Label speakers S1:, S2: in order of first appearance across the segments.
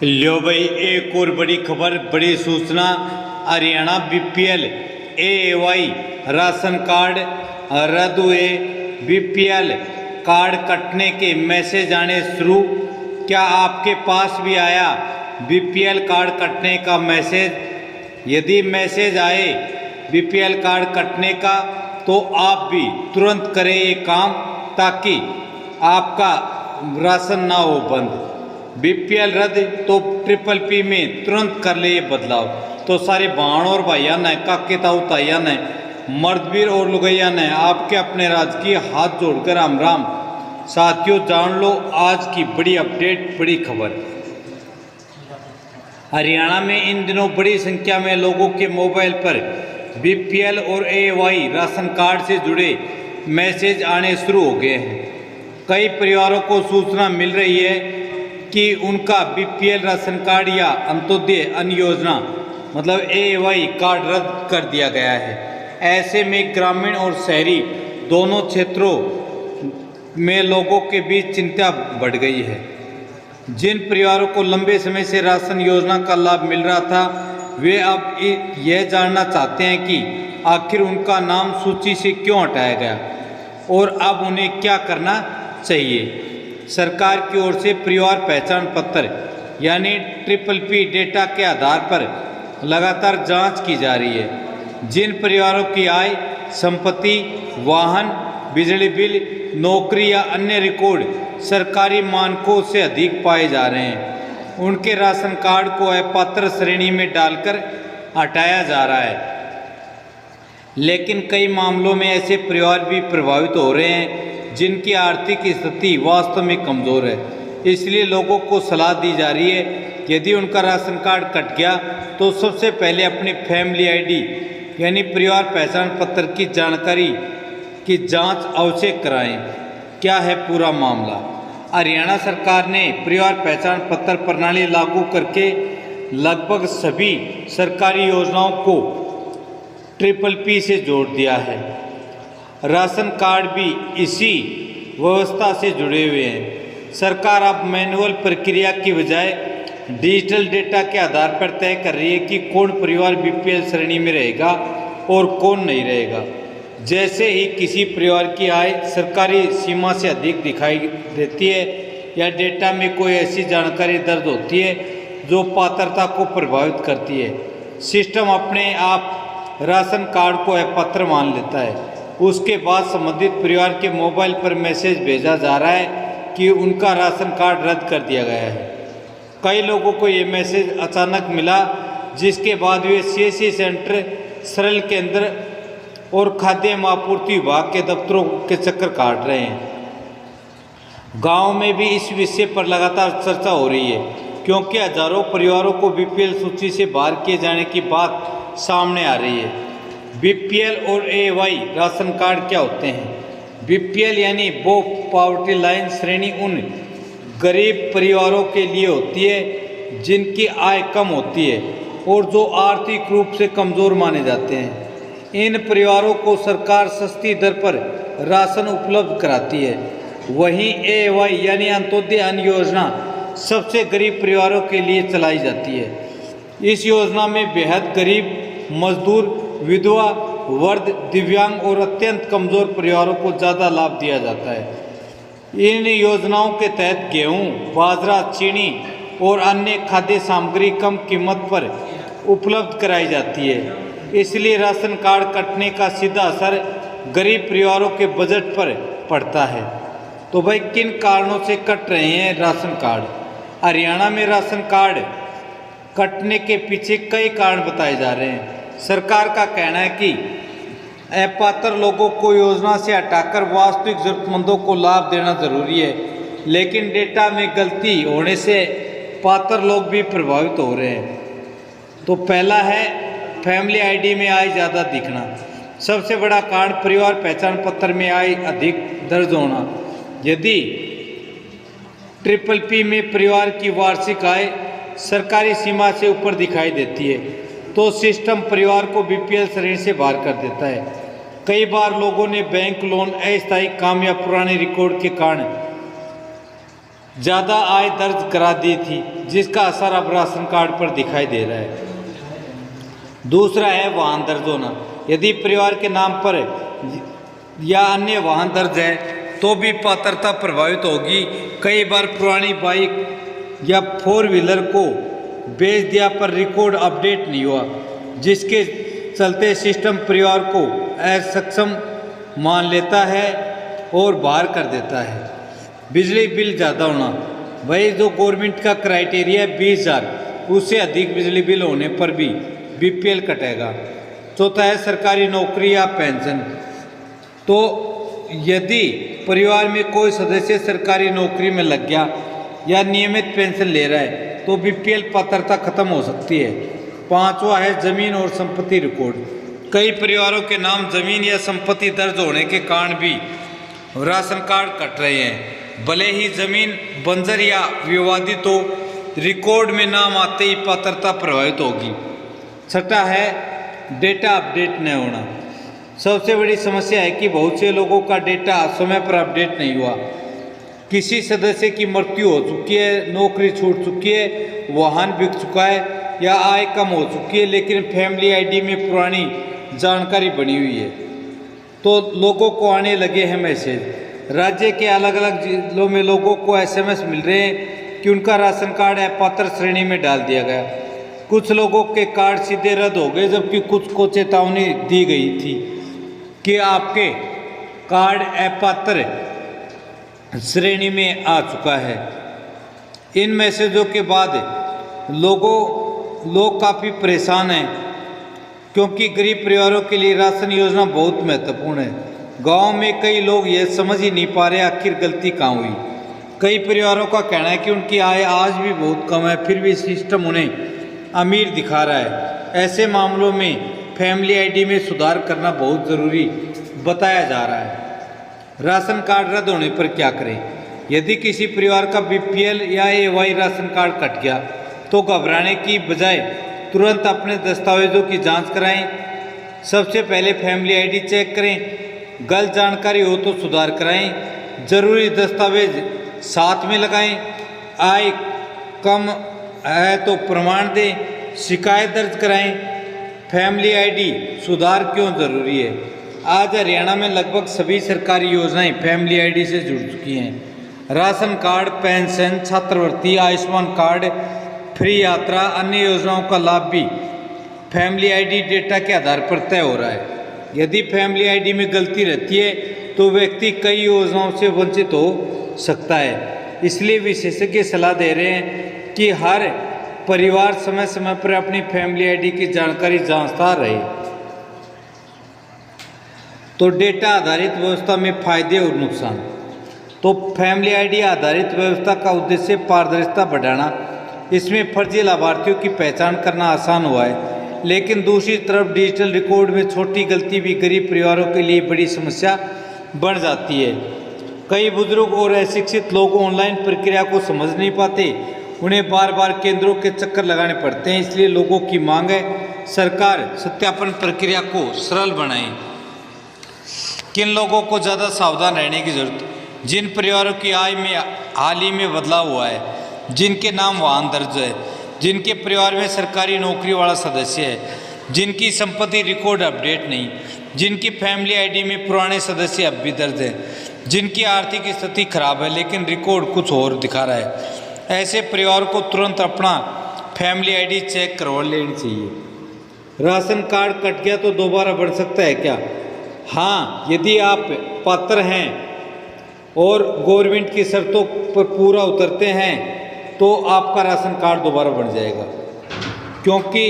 S1: लो भाई, एक और बड़ी खबर, बड़ी सूचना। Haryana BPL AAY ration card रद्द हुए। बीपीएल कार्ड कटने के मैसेज आने शुरू। क्या आपके पास भी आया बीपीएल कार्ड कटने का मैसेज? यदि मैसेज आए बीपीएल कार्ड कटने का तो आप भी तुरंत करें ये काम, ताकि आपका राशन ना हो बंद। बीपीएल रद्द तो ट्रिपल पी में तुरंत कर ले ये बदलाव। तो सारे बहन और भाइया ने, काके ताऊ ताइया ने, मर्दवीर और लुगैया ने आपके अपने राज्य की हाथ जोड़कर राम राम। साथियों, जान लो आज की बड़ी अपडेट, बड़ी खबर। हरियाणा में इन दिनों बड़ी संख्या में लोगों के मोबाइल पर बीपीएल और एएवाई राशन कार्ड से जुड़े मैसेज आने शुरू हो गए हैं। कई परिवारों को सूचना मिल रही है कि उनका बीपीएल राशन कार्ड या अंत्योदय अन्न योजना मतलब एएवाई कार्ड रद्द कर दिया गया है। ऐसे में ग्रामीण और शहरी दोनों क्षेत्रों में लोगों के बीच चिंता बढ़ गई है। जिन परिवारों को लंबे समय से राशन योजना का लाभ मिल रहा था, वे अब यह जानना चाहते हैं कि आखिर उनका नाम सूची से क्यों हटाया गया और अब उन्हें क्या करना चाहिए। सरकार की ओर से परिवार पहचान पत्र यानी ट्रिपल पी डेटा के आधार पर लगातार जांच की जा रही है। जिन परिवारों की आय, संपत्ति, वाहन, बिजली बिल, नौकरी या अन्य रिकॉर्ड सरकारी मानकों से अधिक पाए जा रहे हैं, उनके राशन कार्ड को अपात्र श्रेणी में डालकर हटाया जा रहा है। लेकिन कई मामलों में ऐसे परिवार भी प्रभावित हो रहे हैं जिनकी आर्थिक स्थिति वास्तव में कमज़ोर है। इसलिए लोगों को सलाह दी जा रही है, यदि उनका राशन कार्ड कट गया तो सबसे पहले अपनी फैमिली आईडी यानी परिवार पहचान पत्र की जानकारी की जांच अवश्य कराएं। क्या है पूरा मामला? हरियाणा सरकार ने परिवार पहचान पत्र प्रणाली लागू करके लगभग सभी सरकारी योजनाओं को ट्रिपल पी से जोड़ दिया है। राशन कार्ड भी इसी व्यवस्था से जुड़े हुए हैं। सरकार अब मैनुअल प्रक्रिया की बजाय डिजिटल डेटा के आधार पर तय कर रही है कि कौन परिवार बीपीएल श्रेणी में रहेगा और कौन नहीं रहेगा। जैसे ही किसी परिवार की आय सरकारी सीमा से अधिक दिखाई देती है या डेटा में कोई ऐसी जानकारी दर्ज होती है जो पात्रता को प्रभावित करती है, सिस्टम अपने आप राशन कार्ड को अपात्र मान लेता है। उसके बाद संबंधित परिवार के मोबाइल पर मैसेज भेजा जा रहा है कि उनका राशन कार्ड रद्द कर दिया गया है। कई लोगों को ये मैसेज अचानक मिला, जिसके बाद वे सीएससी सेंटर, सरल केंद्र और खाद्य आपूर्ति विभाग के दफ्तरों के चक्कर काट रहे हैं। गांव में भी इस विषय पर लगातार चर्चा हो रही है, क्योंकि हजारों परिवारों को बीपीएल सूची से बाहर किए जाने की बात सामने आ रही है। बीपीएल और एएवाई राशन कार्ड क्या होते हैं? बीपीएल यानी वो पॉवर्टी लाइन श्रेणी उन गरीब परिवारों के लिए होती है जिनकी आय कम होती है और जो आर्थिक रूप से कमज़ोर माने जाते हैं। इन परिवारों को सरकार सस्ती दर पर राशन उपलब्ध कराती है। वहीं एएवाई यानी अंत्योदय अन्न योजना सबसे गरीब परिवारों के लिए चलाई जाती है। इस योजना में बेहद गरीब, मजदूर, विधवा, वृद्ध, दिव्यांग और अत्यंत कमज़ोर परिवारों को ज़्यादा लाभ दिया जाता है। इन योजनाओं के तहत गेहूं, बाजरा, चीनी और अन्य खाद्य सामग्री कम कीमत पर उपलब्ध कराई जाती है। इसलिए राशन कार्ड कटने का सीधा असर गरीब परिवारों के बजट पर पड़ता है। तो भाई, किन कारणों से कट रहे हैं राशन कार्ड? हरियाणा में राशन कार्ड कटने के पीछे कई कारण बताए जा रहे हैं। सरकार का कहना है कि अपात्र लोगों को योजना से हटाकर वास्तविक जरूरतमंदों को लाभ देना जरूरी है, लेकिन डेटा में गलती होने से पात्र लोग भी प्रभावित हो रहे हैं। तो पहला है फैमिली आईडी में आय ज़्यादा दिखना। सबसे बड़ा कारण परिवार पहचान पत्र में आय अधिक दर्ज होना। यदि ट्रिपल पी में परिवार की वार्षिक आय सरकारी सीमा से ऊपर दिखाई देती है तो सिस्टम परिवार को बीपीएल श्रेणी से बाहर कर देता है। कई बार लोगों ने बैंक लोन, अस्थायी काम या पुराने रिकॉर्ड के कारण ज़्यादा आय दर्ज करा दी थी, जिसका असर अब राशन कार्ड पर दिखाई दे रहा है। दूसरा है वाहन दर्ज होना। यदि परिवार के नाम पर या अन्य वाहन दर्ज है तो भी पात्रता प्रभावित होगी। कई बार पुरानी बाइक या 4 व्हीलर को बेच दिया पर रिकॉर्ड अपडेट नहीं हुआ, जिसके चलते सिस्टम परिवार को असक्षम मान लेता है और बाहर कर देता है। बिजली बिल ज़्यादा होना। वही जो गवर्नमेंट का क्राइटेरिया है 20,000, उससे अधिक बिजली बिल होने पर भी बीपीएल कटेगा। चौथा है सरकारी नौकरी या पेंशन। तो यदि परिवार में कोई सदस्य सरकारी नौकरी में लग गया या नियमित पेंशन ले रहा है तो बीपीएल पात्रता खत्म हो सकती है। पांचवा है जमीन और संपत्ति रिकॉर्ड। कई परिवारों के नाम जमीन या संपत्ति दर्ज होने के कारण भी राशन कार्ड कट रहे हैं। भले ही जमीन बंजर या विवादित हो, रिकॉर्ड में नाम आते ही पात्रता प्रभावित होगी। छठा है डेटा अपडेट न होना। सबसे बड़ी समस्या है कि बहुत से लोगों का डेटा समय पर अपडेट नहीं हुआ। किसी सदस्य की मृत्यु हो चुकी है, नौकरी छूट चुकी है, वाहन बिक चुका है या आय कम हो चुकी है, लेकिन फैमिली आईडी में पुरानी जानकारी बनी हुई है, तो लोगों को आने लगे हैं मैसेज। राज्य के अलग अलग जिलों में लोगों को एसएमएस मिल रहे हैं कि उनका राशन कार्ड अपात्र श्रेणी में डाल दिया गया। कुछ लोगों के कार्ड सीधे रद्द हो गए, जबकि कुछ को चेतावनी दी गई थी कि आपके कार्ड अपात्र श्रेणी में आ चुका है। इन मैसेजों के बाद लोग काफ़ी परेशान हैं, क्योंकि गरीब परिवारों के लिए राशन योजना बहुत महत्वपूर्ण है। गांव में कई लोग ये समझ ही नहीं पा रहे आखिर गलती कहाँ हुई। कई परिवारों का कहना है कि उनकी आय आज भी बहुत कम है, फिर भी सिस्टम उन्हें अमीर दिखा रहा है। ऐसे मामलों में फैमिली आईडी में सुधार करना बहुत ज़रूरी बताया जा रहा है। राशन कार्ड रद्द होने पर क्या करें? यदि किसी परिवार का बीपीएल या एवाई राशन कार्ड कट गया तो घबराने की बजाय तुरंत अपने दस्तावेजों की जांच कराएं। सबसे पहले फैमिली आईडी चेक करें। गलत जानकारी हो तो सुधार कराएं। जरूरी दस्तावेज साथ में लगाएं। आय कम है तो प्रमाण दें। शिकायत दर्ज कराएं। फैमिली आईडी सुधार क्यों ज़रूरी है? आज हरियाणा में लगभग सभी सरकारी योजनाएं फैमिली आईडी से जुड़ चुकी हैं। राशन कार्ड, पेंशन, छात्रवृत्ति, आयुष्मान कार्ड, फ्री यात्रा, अन्य योजनाओं का लाभ भी फैमिली आईडी डेटा के आधार पर तय हो रहा है। यदि फैमिली आईडी में गलती रहती है तो व्यक्ति कई योजनाओं से वंचित हो सकता है। इसलिए विशेषज्ञ सलाह दे रहे हैं कि हर परिवार समय समय पर अपनी फैमिली आईडी की जानकारी जांचता रहे। तो डेटा आधारित व्यवस्था में फायदे और नुकसान। तो फैमिली आईडी आधारित व्यवस्था का उद्देश्य पारदर्शिता बढ़ाना। इसमें फर्जी लाभार्थियों की पहचान करना आसान हुआ है, लेकिन दूसरी तरफ डिजिटल रिकॉर्ड में छोटी गलती भी गरीब परिवारों के लिए बड़ी समस्या बन जाती है। कई बुजुर्ग और अशिक्षित लोग ऑनलाइन प्रक्रिया को समझ नहीं पाते। उन्हें बार बार केंद्रों के चक्कर लगाने पड़ते हैं। इसलिए लोगों की मांग है सरकार सत्यापन प्रक्रिया को सरल बनाए। किन लोगों को ज़्यादा सावधान रहने की जरूरत? जिन परिवारों की आय में हाल ही में बदलाव हुआ है, जिनके नाम वाहन दर्ज है, जिनके परिवार में सरकारी नौकरी वाला सदस्य है, जिनकी संपत्ति रिकॉर्ड अपडेट नहीं, जिनकी फैमिली आईडी में पुराने सदस्य अब भी दर्ज है, जिनकी आर्थिक स्थिति खराब है लेकिन रिकॉर्ड कुछ और दिखा रहा है, ऐसे परिवार को तुरंत अपना फैमिली आईडी चेक करवा लेनी चाहिए। राशन कार्ड कट गया तो दोबारा बन सकता है क्या? हाँ, यदि आप पात्र हैं और गवर्नमेंट की शर्तों पर पूरा उतरते हैं तो आपका राशन कार्ड दोबारा बन जाएगा, क्योंकि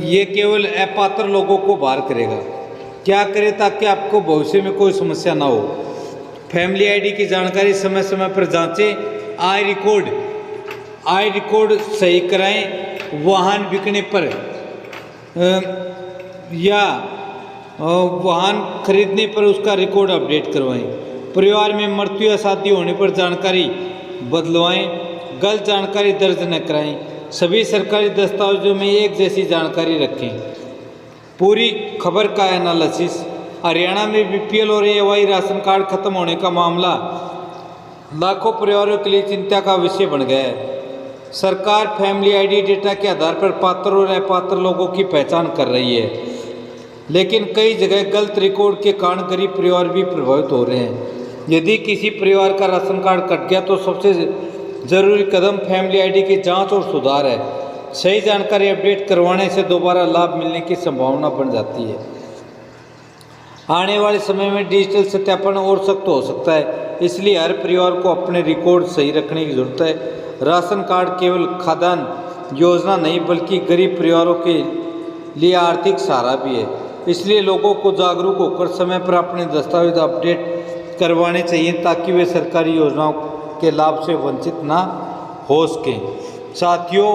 S1: ये केवल अपात्र लोगों को बाहर करेगा। क्या करें ताकि आपको भविष्य में कोई समस्या ना हो? फैमिली आईडी की जानकारी समय समय पर जांचें। आय रिकॉर्ड सही कराएं। वाहन बिकने पर या वाहन खरीदने पर उसका रिकॉर्ड अपडेट करवाएं। परिवार में मृत्यु या शादी होने पर जानकारी बदलवाएं। गलत जानकारी दर्ज न कराएं। सभी सरकारी दस्तावेजों में एक जैसी जानकारी रखें। पूरी खबर का एनालिसिस। हरियाणा में बीपीएल और एवाई राशन कार्ड खत्म होने का मामला लाखों परिवारों के लिए चिंता का विषय बन गया है। सरकार फैमिली आईडी डेटा के आधार पर पात्र और अपात्र लोगों की पहचान कर रही है, लेकिन कई जगह गलत रिकॉर्ड के कारण गरीब परिवार भी प्रभावित हो रहे हैं। यदि किसी परिवार का राशन कार्ड कट गया तो सबसे ज़रूरी कदम फैमिली आईडी की जांच और सुधार है। सही जानकारी अपडेट करवाने से दोबारा लाभ मिलने की संभावना बन जाती है। आने वाले समय में डिजिटल सत्यापन और सख्त हो सकता है, इसलिए हर परिवार को अपने रिकॉर्ड सही रखने की जरूरत है। राशन कार्ड केवल खाद्यान्न योजना नहीं बल्कि गरीब परिवारों के लिए आर्थिक सहारा भी है, इसलिए लोगों को जागरूक होकर समय पर अपने दस्तावेज अपडेट करवाने चाहिए ताकि वे सरकारी योजनाओं के लाभ से वंचित ना हो सकें। साथियों,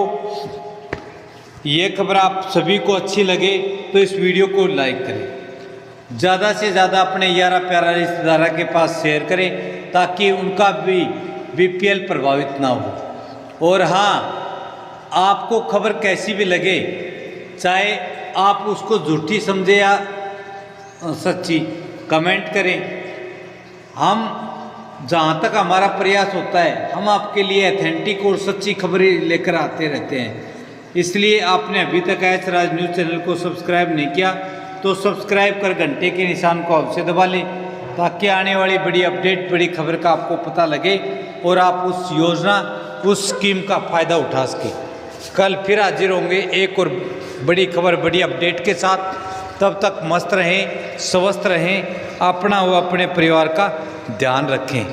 S1: ये खबर आप सभी को अच्छी लगे तो इस वीडियो को लाइक करें, ज़्यादा से ज़्यादा अपने यारा प्यारा रिश्तेदारों के पास शेयर करें ताकि उनका भी बीपीएल प्रभावित ना हो। और हाँ, आपको खबर कैसी भी लगे, चाहे आप उसको झूठी समझे या सच्ची, कमेंट करें। हम जहाँ तक हमारा प्रयास होता है हम आपके लिए ऑथेंटिक और सच्ची खबरें लेकर आते रहते हैं। इसलिए आपने अभी तक एच राज न्यूज़ चैनल को सब्सक्राइब नहीं किया तो सब्सक्राइब कर घंटे के निशान को अवश्य दबा लें ताकि आने वाली बड़ी अपडेट, बड़ी खबर का आपको पता लगे और आप उस योजना, उस स्कीम का फ़ायदा उठा सकें। कल फिर हाजिर होंगे एक और बड़ी खबर, बड़ी अपडेट के साथ। तब तक मस्त रहें, स्वस्थ रहें, अपना व अपने परिवार का ध्यान रखें।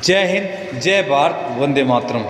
S1: जय हिंद, जय भारत, वंदे मातरम।